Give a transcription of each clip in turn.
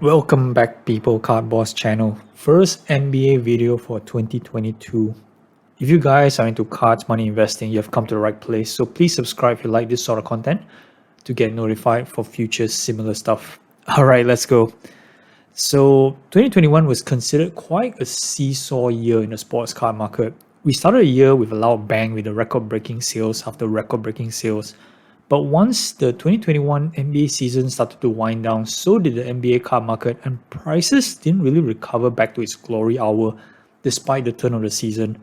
Welcome back, people. Card Boss channel. First NBA video for 2022. If you guys are into cards, money investing, you have come to the right place. So please subscribe if you like this sort of content to get notified for future similar stuff. All right, let's go. So 2021 was considered quite a seesaw year in the sports card market. We started a year with a loud bang with the record-breaking sales after record-breaking sales. But once the 2021 NBA season started to wind down, so did the NBA card market, and prices didn't really recover back to its glory hour despite the turn of the season.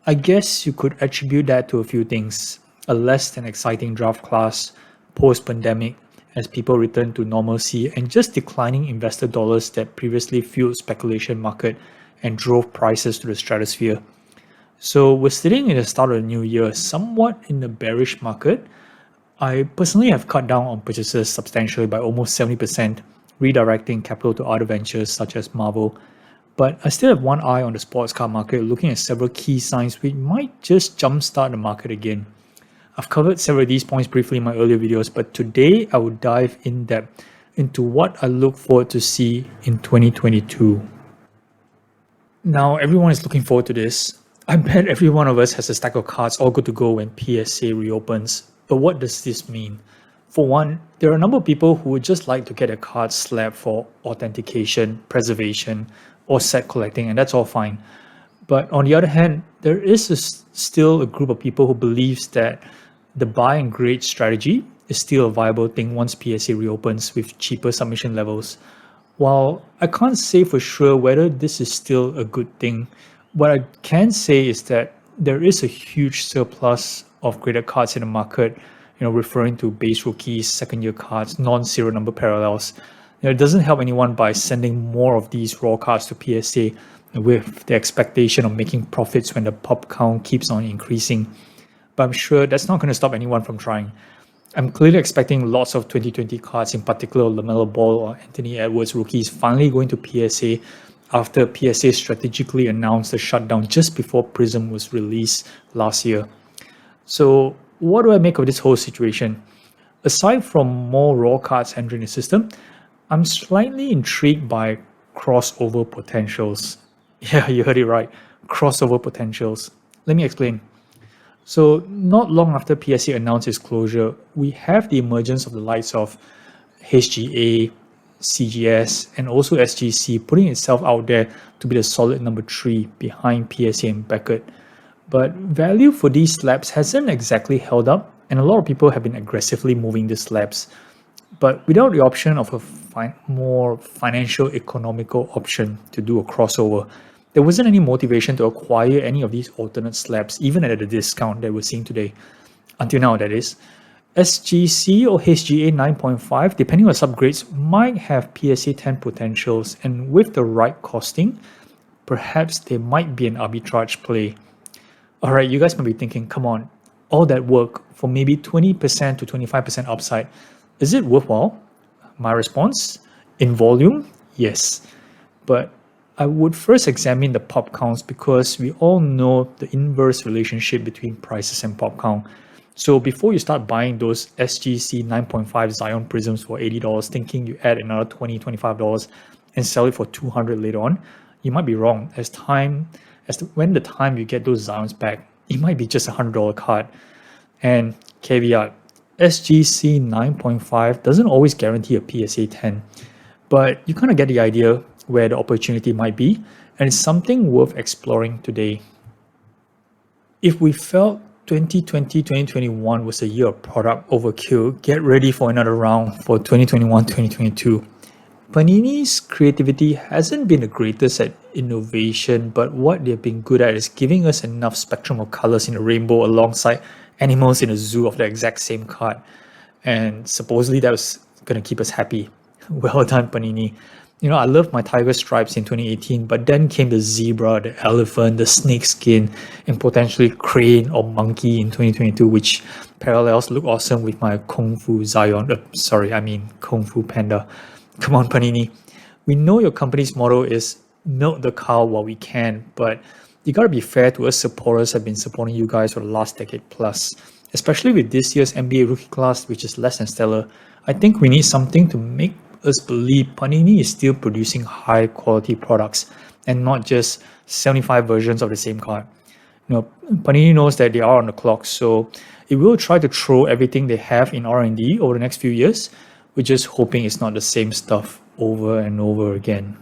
I guess you could attribute that to a few things: a less than exciting draft class, post pandemic, as people return to normalcy, and just declining investor dollars that previously fueled speculation market and drove prices to the stratosphere. So we're sitting in the start of the new year, somewhat in the bearish market. I personally have cut down on purchases substantially by almost 70%, redirecting capital to other ventures such as Marvel. But I still have one eye on the sports car market, looking at several key signs which might just jumpstart the market again. I've covered several of these points briefly in my earlier videos, but today I will dive in depth into what I look forward to see in 2022. Now, everyone is looking forward to this. I bet every one of us has a stack of cards all good to go when PSA reopens. But what does this mean? For one, there are a number of people who would just like to get a card slabbed for authentication, preservation, or set collecting, and that's all fine. But on the other hand, there is still a group of people who believes that the buy and grade strategy is still a viable thing once PSA reopens with cheaper submission levels. While I can't say for sure whether this is still a good thing, what I can say is that there is a huge surplus of graded cards in the market, referring to base rookies, second year cards, non-serial number parallels. It doesn't help anyone by sending more of these raw cards to PSA with the expectation of making profits when the pop count keeps on increasing. But I'm sure that's not going to stop anyone from trying. I'm clearly expecting lots of 2020 cards, in particular LaMelo Ball or Anthony Edwards rookies, finally going to PSA after PSA strategically announced the shutdown just before Prism was released last year. So what do I make of this whole situation? Aside from more raw cards entering the system, I'm slightly intrigued by crossover potentials. Yeah, you heard it right. Crossover potentials. Let me explain. So not long after PSA announced its closure, we have the emergence of the likes of HGA, CGS, and also SGC putting itself out there to be the solid number 3 behind PSA and Beckett. But value for these slabs hasn't exactly held up, and a lot of people have been aggressively moving the slabs. But without the option of a more financial economical option to do a crossover, there wasn't any motivation to acquire any of these alternate slabs, even at the discount that we're seeing today. Until now, that is. SGC or HGA 9.5, depending on subgrades, might have PSA 10 potentials, and with the right costing, perhaps they might be an arbitrage play. Alright, you guys might be thinking, come on, all that work for maybe 20% to 25% upside, is it worthwhile? My response, in volume, yes. But I would first examine the pop counts because we all know the inverse relationship between prices and pop count. So before you start buying those SGC 9.5 Zion Prisms for $80, thinking you add another $20, $25 and sell it for $200 later on, you might be wrong. When the time you get those Zions back, it might be just a $100 card. And caveat, SGC 9.5 doesn't always guarantee a PSA 10, but you kind of get the idea where the opportunity might be, and it's something worth exploring today. If we felt 2020-2021 was a year of product overkill, get ready for another round for 2021-2022. Panini's creativity hasn't been the greatest at innovation, but what they've been good at is giving us enough spectrum of colors in the rainbow alongside animals in a zoo of the exact same card. And supposedly that was going to keep us happy. Well done, Panini. I loved my tiger stripes in 2018, but then came the zebra, the elephant, the snake skin, and potentially crane or monkey in 2022, which parallels look awesome with my Kung Fu Zion. Kung Fu Panda. Come on, Panini. We know your company's motto is milk the cow while we can, but you gotta be fair to us. Supporters have been supporting you guys for the last decade plus, especially with this year's NBA rookie class, which is less than stellar. I think we need something to make us believe Panini is still producing high quality products and not just 75 versions of the same card. Panini knows that they are on the clock, so it will try to throw everything they have in R&D over the next few years. We're just hoping it's not the same stuff over and over again.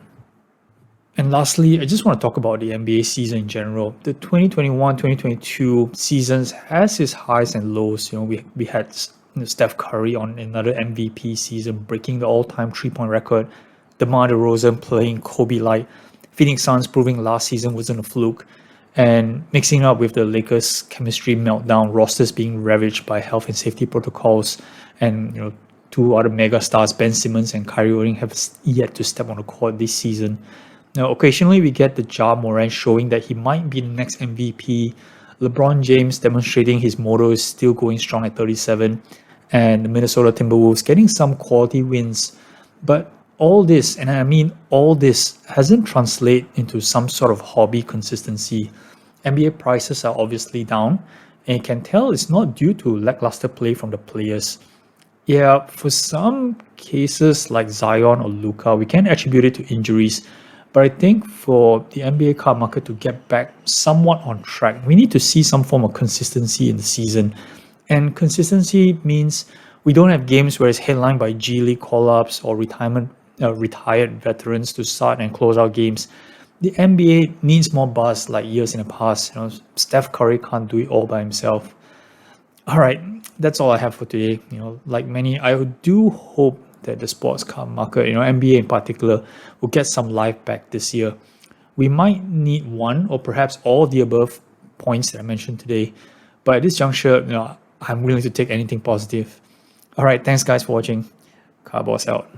And lastly, I just want to talk about the NBA season in general. The 2021-2022 seasons has its highs and lows. We had Steph Curry on another MVP season, breaking the all-time three-point record. DeMar DeRozan playing Kobe-like. Phoenix Suns proving last season wasn't a fluke. And mixing up with the Lakers' chemistry meltdown, rosters being ravaged by health and safety protocols, and two other mega stars, Ben Simmons and Kyrie Irving, have yet to step on the court this season. Now, occasionally we get the Ja Morant showing that he might be the next MVP. LeBron James demonstrating his motor is still going strong at 37, and the Minnesota Timberwolves getting some quality wins. But all this, and I mean all this, hasn't translated into some sort of hobby consistency. NBA prices are obviously down, and you can tell it's not due to lackluster play from the players. Yeah, for some cases like Zion or Luka, we can attribute it to injuries. But I think for the NBA card market to get back somewhat on track, we need to see some form of consistency in the season. And consistency means we don't have games where it's headlined by G League call-ups or retired veterans to start and close out games. The NBA needs more buzz like years in the past. Steph Curry can't do it all by himself. All right, that's all I have for today. Like many, I do hope that the sports card market, NBA in particular, will get some life back this year. We might need one or perhaps all of the above points that I mentioned today. But at this juncture, I'm willing to take anything positive. All right, thanks guys for watching. Card Boss out.